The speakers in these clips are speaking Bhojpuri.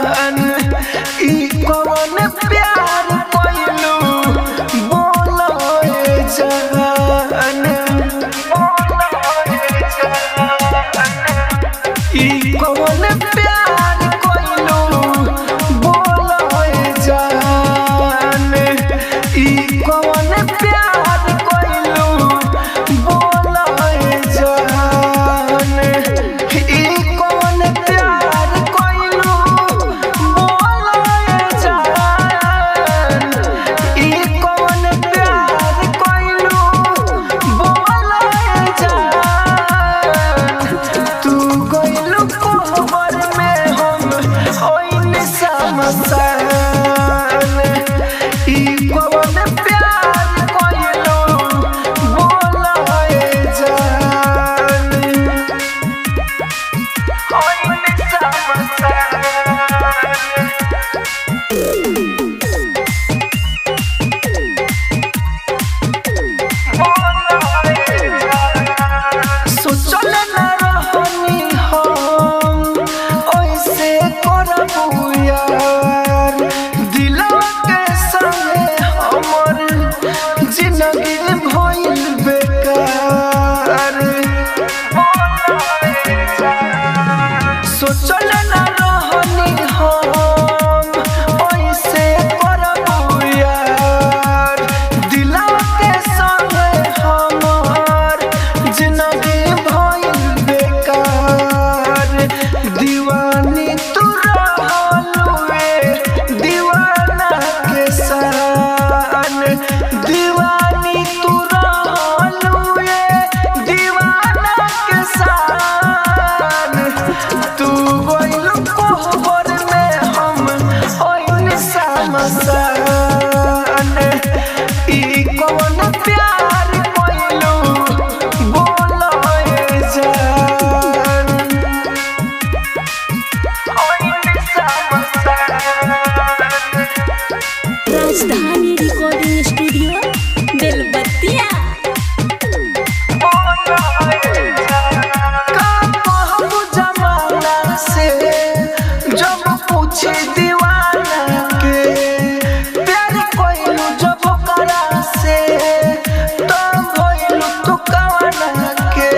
ई कौन प्यार कोइलू बोलो ए जान ई कौन प्यार कोइलू बोलो ए जान ई कौन प्यार कोइलू बोलो ए जान ई कौन प्यार कोइलू बोलो ए जान ई कौन प्यार कोइलू बोलो ए जान तू कोइलू कोहबर में हम ओइन समसान ई कौन प्यार कोइलू बोलो ए जान ओइन समसान सोचल न रहनी हम ओइसे करबू यार दिलवा के संगे हमर जिंदगी भइल बेकार सोचल न रहनी हम ओइसे करबू यार दिलवा के संगे हमर जिंदगी भइल बेकार दीवानी तू रहलुए दीवाना के सान दीवानी तू रहलुए दीवाना के सान तू गइल कोहबर में हम ओइन समसान ई कौन प्यार कोइलू बोलो ए जान ओइन समसान राजधानी रिकॉर्डिंग स्टूडियो बेलबत्तिया। का कहबू जमाना से जब पूछे दीवाना के प्यार कोइलू जब करा से तब भइलू तू कवना के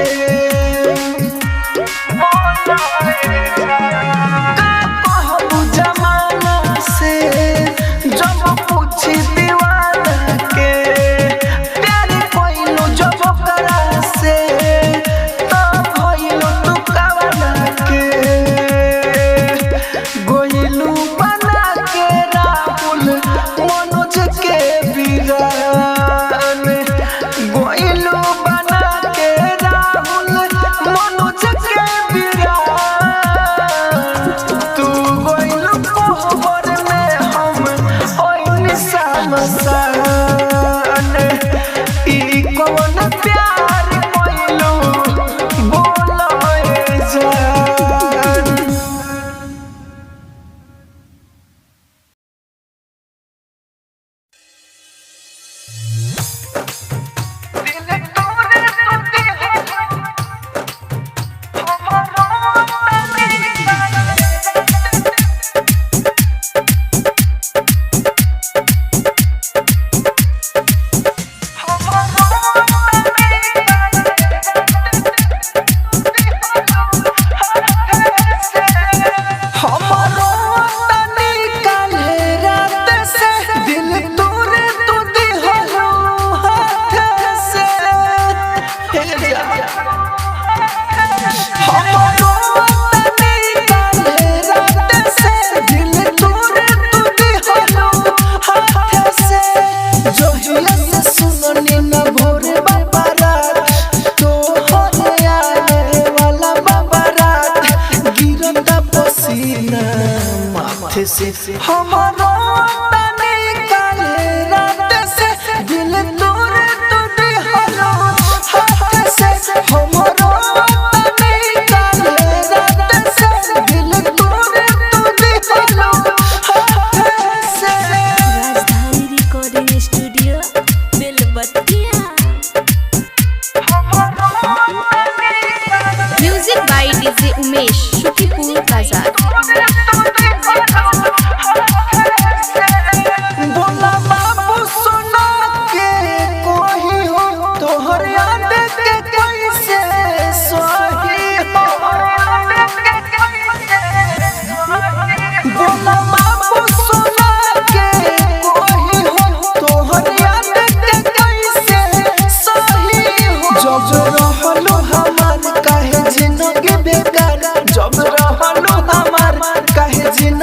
का कहबू जमाना से जब पूछे दीवाना के प्यार कोइलू जब करा से तब भइलू तू कवना के गोइलू बना के राहुल मनोज के वीरान गोइलू बना के राहुल मनोज के वीरान तू गोइलू कोहबर में हम ओइन समसान ई कौन प्यार कोइलू बोलो ए जान दिल तोरे टूटी है हमरो हमरो तनी काल्हे रात से दिल तोरे टूटी हो हाथ से हे जा हमरो तनी काल्हे रात से दिल तोरे टूटी हो हाथ से जोहिया से सुननी न भोरे बाबा रात तो होने आने वाला बाबा रात गिरता पसीना माथे से हमरो तनी काल्हे रात से दिल तोरे टूटी हो हाथ से हमरो तनी काल्हे रात से दिल तोरे टूटी हो हाथ से Rajdhani recording studio Belbattiya. Music by DJ Umesh, Shukipur Bazar.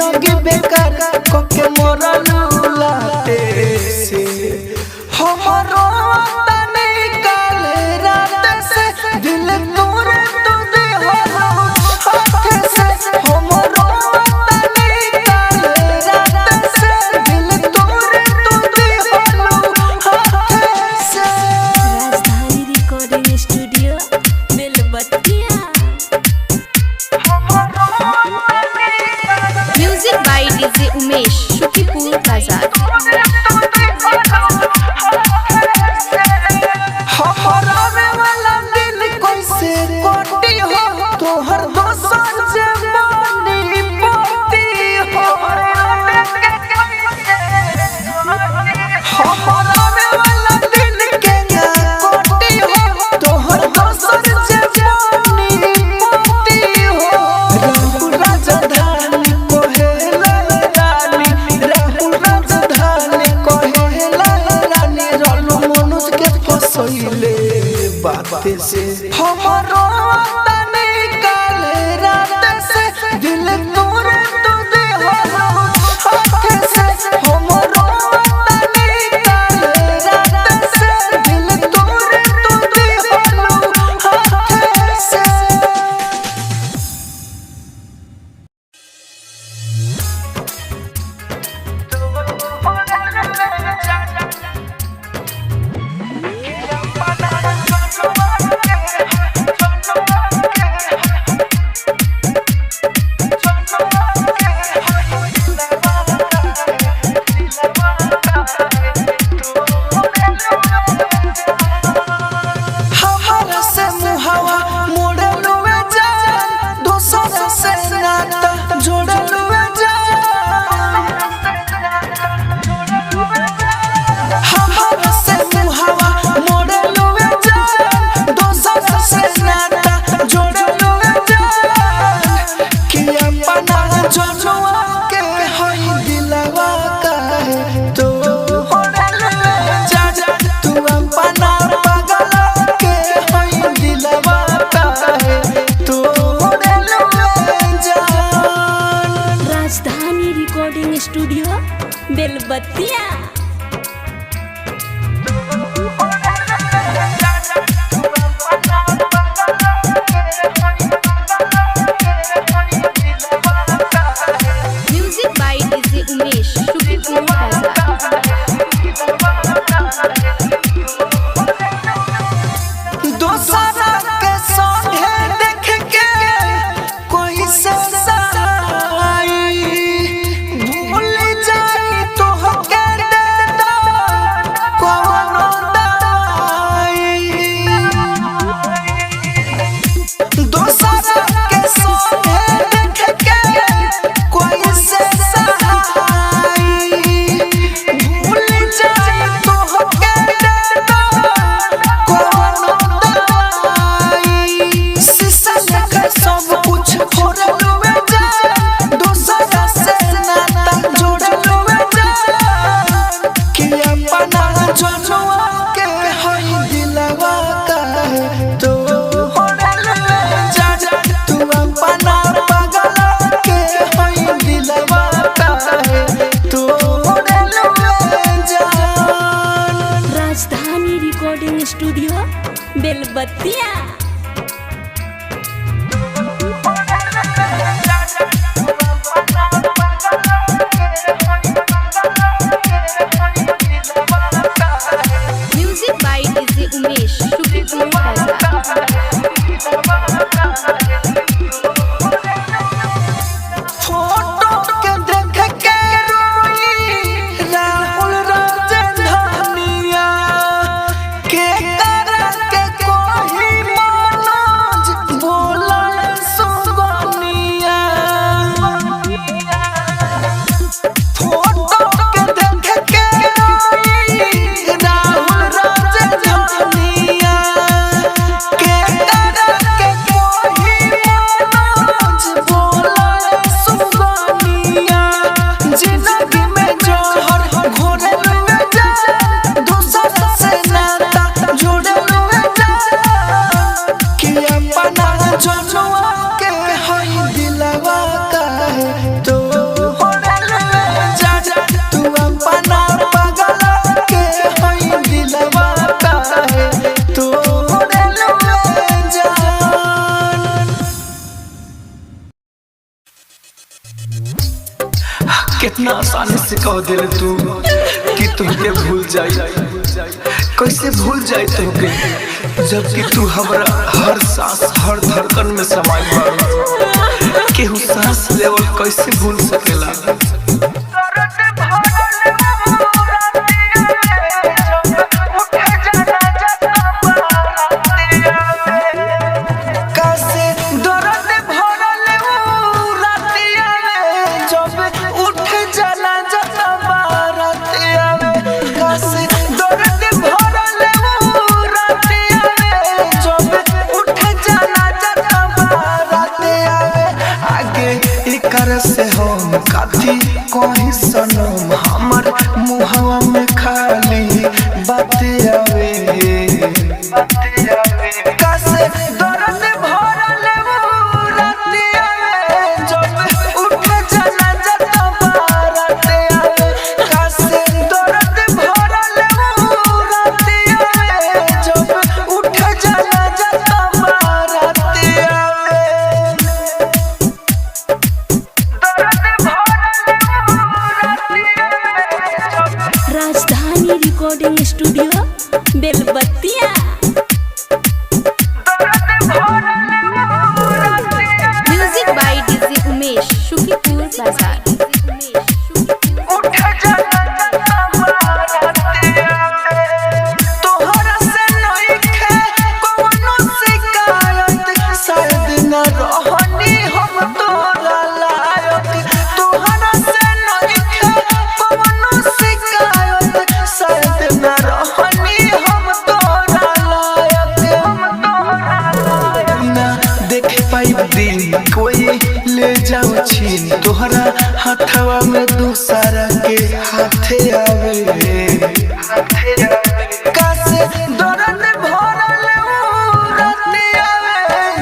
जिंदगी बेकार कोके मोरा लूलाते से हमरो तने काले रात से दिल तोरे तो दे हो हाथ से हमरो तने काले रात से दिल तोरे तो दे हो हाथ से। Rajdhani recording studio Belbattiya. Music by DJ Umesh Shukipur Bazar. हरावे वाला दिन कैसे कोटी हो तोहर दोसर जवानी पोती हो हरावे वाला दिन के ना कोटी हो तोहर दोसर जवानी पोती हो राहु राजधानी कोहेला रानी राहु राजधानी कोहेला रानी रोलू मनुज के फसैले बातें से हमरो तने काले रात से दिल तोरे तो दे हो हाथ से हमरो तने काले रात से दिल तोरे तो दे हो हाथ से। हमारा से मुहावा मोड़लुए जान दोसर से नाता जोड़लुए जान हमारा से मुहावा मोड़लुए जान दोसर से नाता जोड़लुए जान कि अपना जनुआ के हई दिलवा काहे तो होड़लुए जान तू अपना Rajdhani recording studio Belbattiya. Music by DJ Umesh Shukipur Bazar. दोसरा के संगे देख के कोई से सहाई भूल जाई तो के दे दो कोनो दाई दोसरा के संगे देख के कोई से सहाई भूल जाई तो के दे दो कोनो दाई शीशा लेकर सब कुछ फोड़लुए जान दोसरा से नाता जोड़लुए जान कि अपना जनुआ के हई दिलवा काहे तो होड़लुए जान तू अपना पागल के हई दिलवा काहे तो होड़लुए जान। Rajdhani recording studio Belbattiya. Music by DJ Umesh Shukipur Bazar. Photo के देख के रोई राहुल राजधानिया के करा के कोई कितना आसानी से कह दे तू कि तुमके भूल जाई। कैसे भूल जाई तुमके जबकि तू हमरा हर सांस हर धड़कन में समाई बा। केहू सांस लेवल कैसे भूल सकेला। से हम काथी कहीं सनम हमर मुहवा में खाली बातें आवे। कैसे दर्द भरल राते आवे जब उठ जाना जता बाराते आवे। कैसे दर्द भरल राते आवे जब उठ जाना जता बाराते आवे। Rajdhani recording studio Belbattiya. Music by DJ Umesh Shukipur Bazar. तोहरा से नइखे कोनो शिकायत शायद न रहनी हम तोरा लायक। तोहरा से नइखे कोनो शिकायत शायद न रहनी हम तोरा लायक। ना देख पाई दिन कोई ले जाओ छीन तोहरा हाथवा में दूसरा के हाथे आवे। कैसे दर्द भरल राते आवे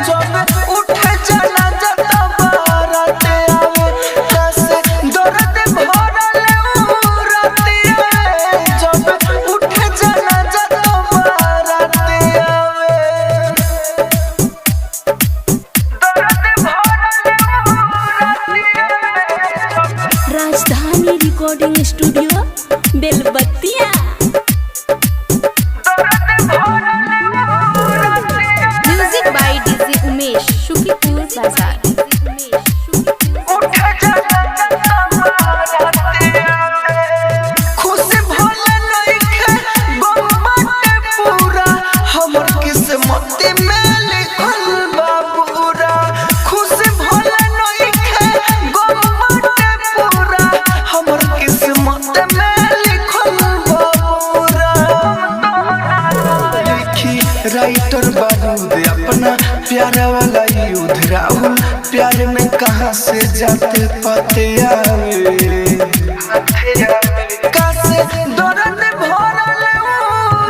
जब उठ जाना जता बाराते आवे। कैसे दर्द भरल राते आवे जब उठ जाना जता बाराते आवे। Rajdhani recording studio Belbattiya. Music by DJ Umesh Shukipur Bazar. खुश भले नइखे गम बाटे पूरा हमर किस्मत में लिखल बा पूरा। खुश भले नइखे गम बाटे पूरा हमर किस्मत में लिखल बा पूरा। लिखी राइटर बारूद अपना प्यार वाला युद्ध राहुल प्यार में कहाँ से जाते पाते आवे। कैसे दर्द भरल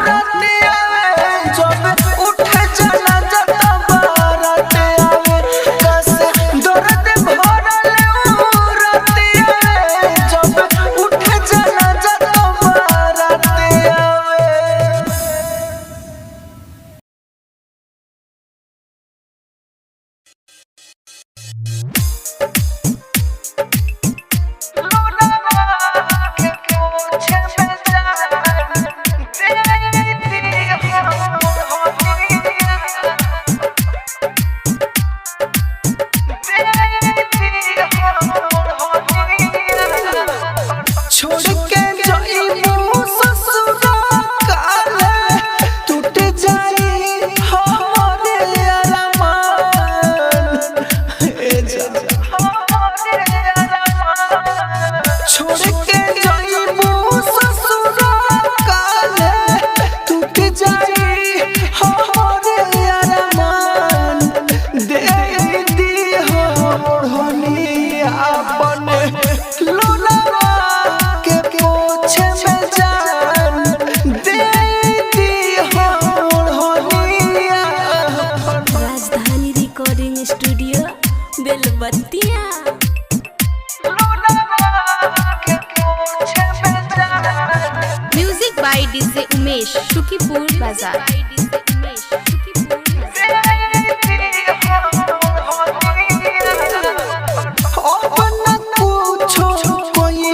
राते आवे जब उठ जाना जता बाराते आवे। कैसे दर्द भरल राते आवे जब उठ जाना जता बाराते आवे। छोड़ के जाइबू ससुराल काले टूट जाई हमरे अरमान। ए जा छोड़ के जाइबू ससुराल काले टूट जाई हमरे अरमान। दे दी हो ओढ़नी अपने लोलवा के पोछे में जान। दे दी हो ओढ़नी अपने Rajdhani recording studio Belbattiya. Music by DJ Umesh Shukipur Bazar. अपना कुछो कोई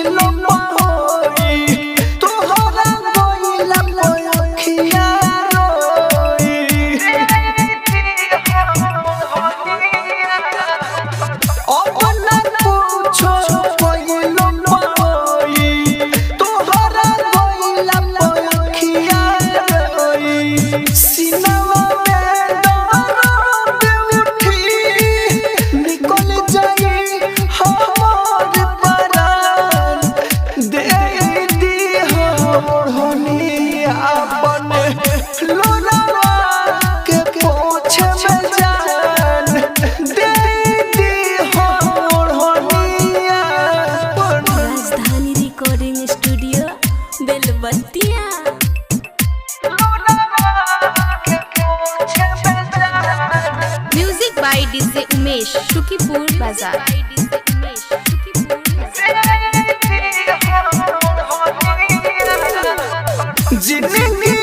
कोइलो पाई तोहरा कोइला पखिया रोई सीनावा में दर्द उठी निकल जाई हमार परान दे दी होनी अपन लोरावा के पोछे में जान दे दी होनी अपन Rajdhani recording studio Belbattiya. Music by DJ Umesh Shukipur Bazar. जिंदगी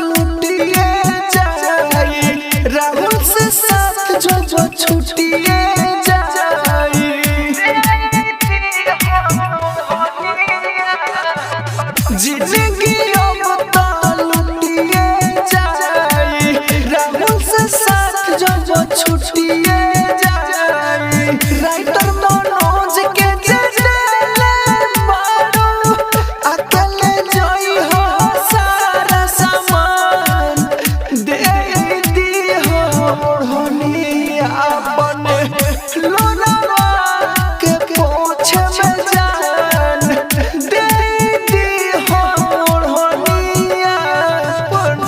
लुटिए जाए राहुल से साथ जो छुटिए जाए जिंदगी लुटिए जाए राहुल से साथ जो छुटिए जाए राइटर मनोज के जेले मारो अकेले जोई हो सारा सामान दे दी होनी अपन लोरावा के पोछे में जान दे दी होनी अपन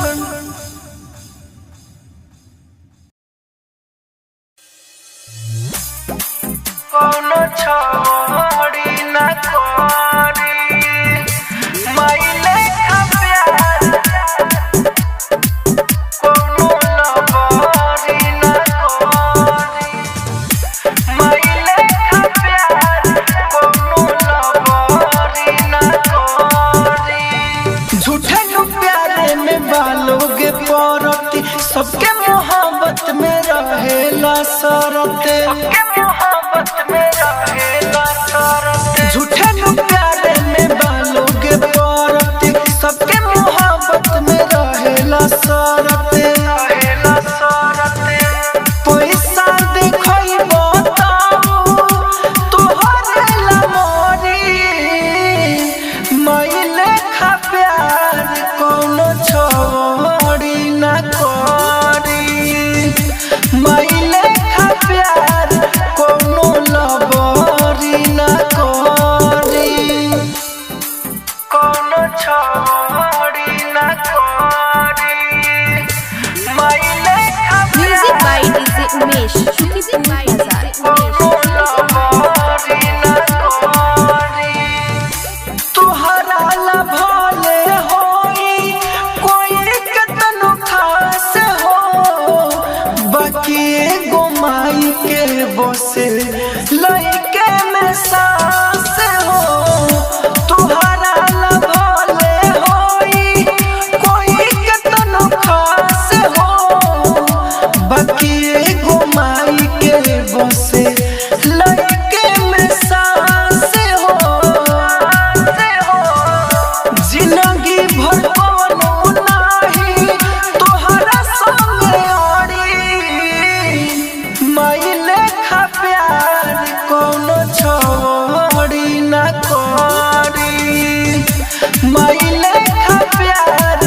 कोनो छोड़ी न कोरी माइले का प्यार कोनो लबरी न कोरी माइले का प्यार कोनो लबरी न कोरी झूठे नु प्यारे में बालोगे परती सबके मोहब्बत में रहेला सरते झूठे नु प्यारे में बालोगे परती सबके मोहब्बत में रहेला सरते पैसा देखई बताऊ तोहरे ला मोरी माइले खा प्यार कोनो छोड़ी न करी माइले खा प्यार कोनो लबरी न करी कोनो छोड़ी न करी माइले खा music by DJ Umesh Shukipur Bazar. तुहरा ला भले होई कोई कतनो खास हो बाकी एगो माई के बसे लइके में सांस हो तुहरा ला भले होई कोई कतनो खास हो बाकी एगो माई के बसे लइके में सांस हो जिंदगी भर कोनो नाही तोहरा संग आड़ी माइले खा प्यार कोनो छोड़ी न करी माइले खा प्यार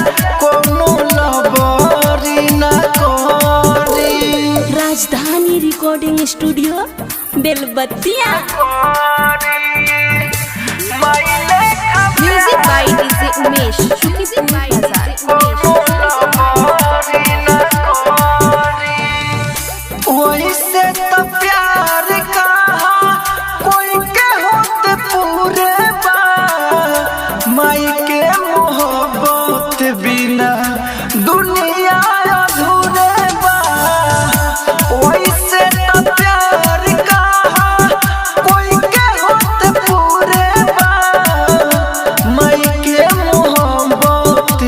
कोनो लबरी न करी Rajdhani recording studio Belbattiya. Music by DJ Umesh Shukipur Bazar. वैसे तो प्यार कहा कोई के होते पूरे बा माई के मोहब्बत बिना दुनिया अधूरे बा वैसे तो प्यार कहा कोई के होते पूरे बा माई के मोहब्बत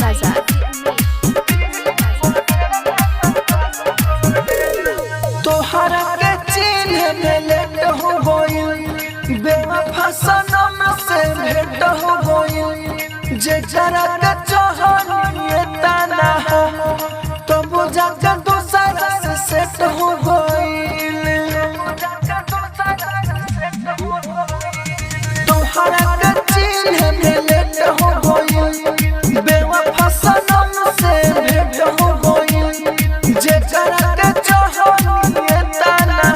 बाजार। तोहरा के चिन्ह में लेट हो गइल, बेवफा सनम से भेंट हो गइल। जे जरा के चाहनिए तना तो बुझा के दूसरा से सेट हो गइल। तोहरा के चिन्ह में लेट हो गइल, बेवफा सनम से भेंट हो गइल। जे जरा के चाहनिए तना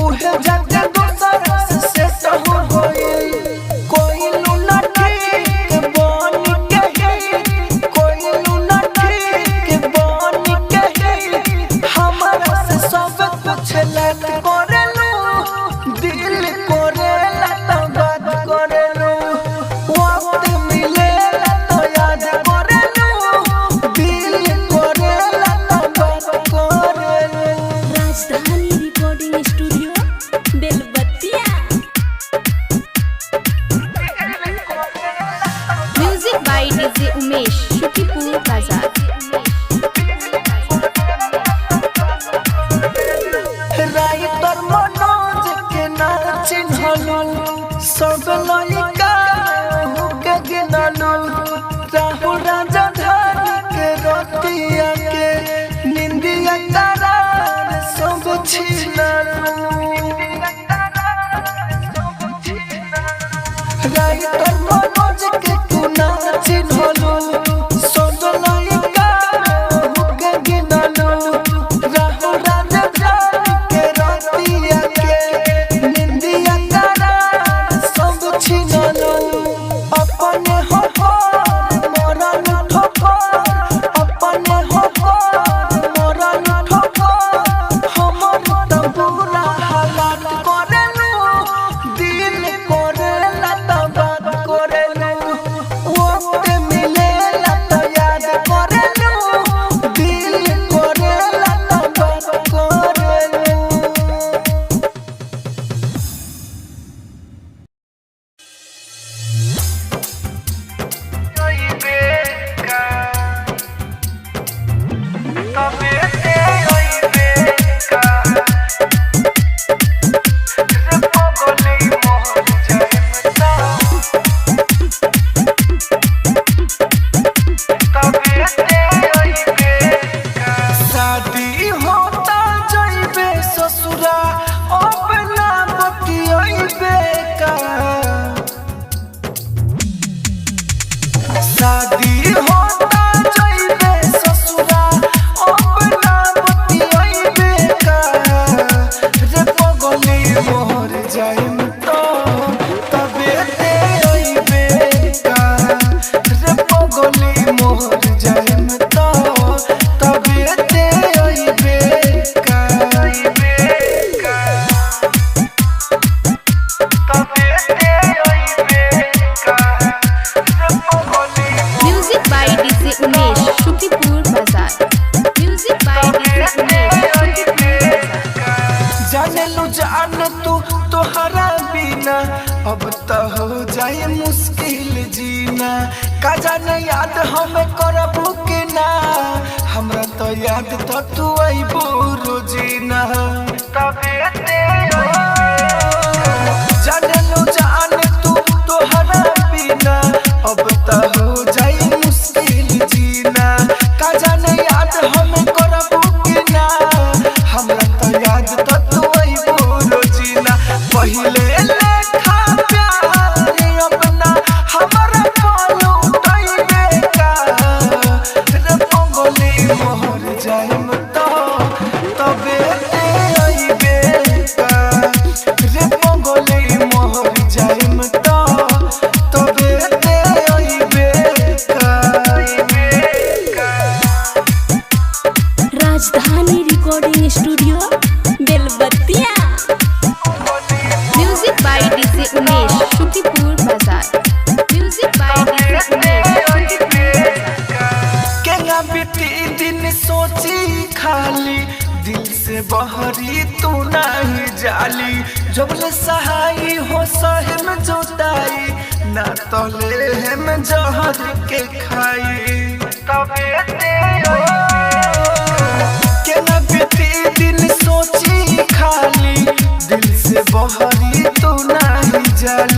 उहे जाके दूसरा से सेट हो गइल। कोई लुनाटी के बन के ही, कोई लुनाटी के बन के ही हमारा से सब कुछ लट करेलू, दिल करेला तो बात करेलू। वक्त मिलेला तो याद करेलू, दिल करेला तो बात करेलू। Rajdhani recording studio Belbattiya. Music by DJ Umesh, Shukipur Bazar. Writer Manoj के ना चिन्हलू, सब लइका के गिनलू। राहुल राजधानी के रतिया के निंदिया करार सब छीनलू। राइटर मनोज के तू ना चिन्हलू, सब लइका के गिनलू। राहुल राजधानी के रतिया के निंदिया करार सब छीनलू। अपने हो मरन ठोकर, अपने हो मरन ठोकर। हमर त बुरा हालात करेलू, दिल करेला त बात करेलू। वक्त मिलेला त याद करेलू, दिल करेला त बात करेलू। शादी होता जइबे ससुरा, अपना बतियइबे का। शादी होता जइबे ससुरा, अपना बतियइबे का। रे पगली मोर जाइम तो तबे ते अइबे का। रे पगली मोर जाइम तो तबे ते अइबे का। Music by DJ Umesh, Shukipur Bazar. Music by DJ Umesh, Shukipur Bazar. जाने लो जान तू तोहरा बिना अब तो हो जाए मुश्किल जीना। का जाने याद हमें करबू कि ना, हमरा तो याद तो तू अइबू रोजीना। जाने लो जान तू तोहरा बिना अब तो हो जाए मुश्किल जीना। का जाने याद हमें करबू कि ना, हमरा तो याद तो तू अइबू रोजीना। पहिले लेखा प्यार अपना हमरा पालू तइबे का। रे पगली मोर जाइम तो तबे ते अइबे का। रे पगली मोर जाइम तो तबे ते अइबे का। Rajdhani recording studio Belbattiya. Music by DJ Umesh, Shukipur Bazar. Music by DJ Umesh, Shukipur Bazar. केना बीती दिन सोची खाली, दिल से बहरी तू नहीं जाली। जबले सहाई हो सहम जोताई, ना तले हम जहर के खाई तबे ते के ना बीती दिन सोची खाली दिल से बहरी तू नहीं जाली